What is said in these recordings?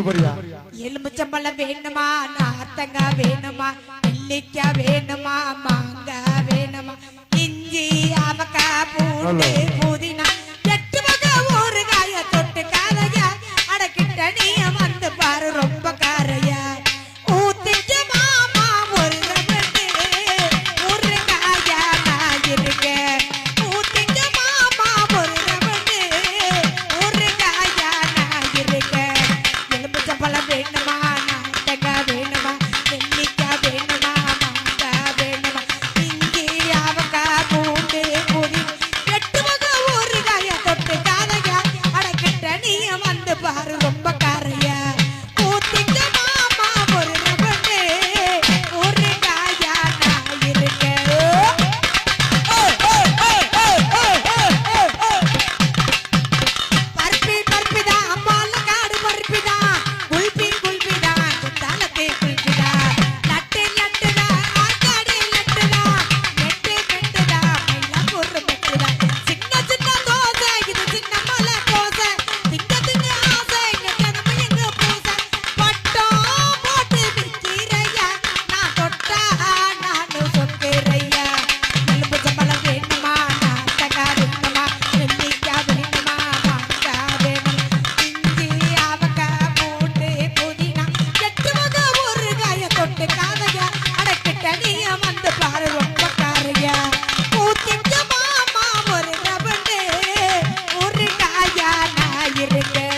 எலுமிச்சம்பழம் வேணுமா, நார்த்தங்காய் வேணுமா, நெல்லிக்காய் வேணுமா, மாங்காய் வேணுமா, இஞ்சி அவக்காய் பூண்டு புதினா 8 வகை ஊறுகாய தொட்டு காலையா அடக்கிட்ட நீ வந்து பாரு ரொம்ப காரையா ஊத்திட்டு மாமா ஒரு ரவண்டு ஊறுகாயா நான் இருக்கேன் ஊத்திட்டு மாமா ஒரு ரவண்டு ஊறுகாயா நான் இருக்கேன் எலுமிச்சம்பழம் வேணுமா, நார்த்தங்காய் வேணுமா, நெல்லிக்காய் வேணுமா, மாங்காய் வேணுமா, இஞ்சி அவக்காய் பூண்டு புதினா 8 வகை ஊறுகாய தொட்டு காலையா அடக்கிட்ட நீ வந்து பாரு ரொம்ப காரையா ஊத்திட்டு மாமா ஒரு ரவண்டு ஊறுகாயா நான் இருக்கேன் பருப்பி பருப்பிதா அம்மால காடு பருப்பிதா குல்பி குல்பிதா குத்தாலத்தே குல்பிதா லட்டு லட்டுதா ஆக்காடி லட்டுதா நெட்டு நெட்டுதா மயிலாப்பூர் மெட்டுதா சின்ன சின்ன தோசை இது சின்ன மலை தோசை திங்க திங்க ஆசை இங்க தினமும் எங்க பூசை பட்டம் போட்டு விற்கிறையா நான் தொட்டா நானு சொக்கிறையா எலுமிச்சம்பழம் வேணுமா, நார்த்தங்காய் வேணுமா, நெல்லிக்காய் வேணுமா, மாங்காய் வேணுமா, இஞ்சி அவக்காய் பூண்டு புதினா 8 வகை ஊறுகாய தொட்டு காதையா அடக்கிட்ட நீ வந்து பாரு ரொம்ப காரையா ஊத்திட்டு மாமா ஒரு ரவண்டு ஊறுகாயா நான் இருக்கேன்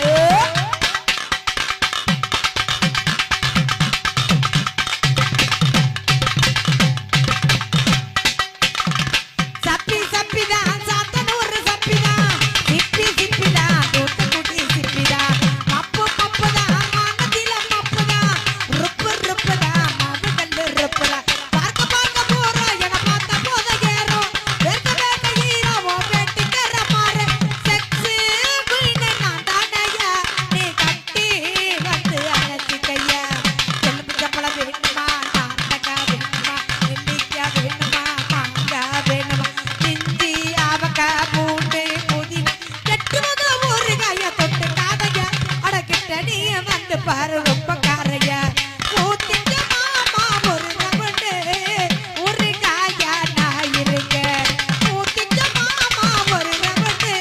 சப்பி சப்பிதா சாத்தனூர் சப்பிதா சிப்பி சிப்பிதா தூத்துக்குடி சிப்பிதா மப்பு மப்புதா மானதில மப்புதா ருப்பு ருப்புதா மதுகல்லு ருப்புதா பார்க்க பார்க்க போறோம் என பார்த்த போத ஏறும் வேர்க்க வேர்க்க ஈரவோ வெட்டிக்கிற மாறு செக்ஸு குயினு நான் தானையா நீ கட்டி வந்து அழைச்சிக்கையா எலுமிச்சம்பழம் வேணுமா, நார்த்தங்காய் வேணுமா, நெல்லிக்காய் வேணுமா, மாங்காய் வேணுமா, இஞ்சி அவக்காய் பூண்டு புதினா 8 வகை ஊறுகாய தொட்டு காதையா அடக்கிட்ட நீ வந்து பாரு ரொம்ப காரையா ஊத்திட்டு மாமா ஒரு ரவண்டு ஊறுகாயா நான் இருக்கேன் ஊத்திட்டு மாமா ஒரு ரவண்டு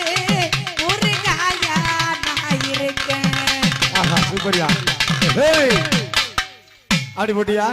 ஊறுகாயா நான் இருக்கேன் சூப்பரியா. அப்படி போட்டியா?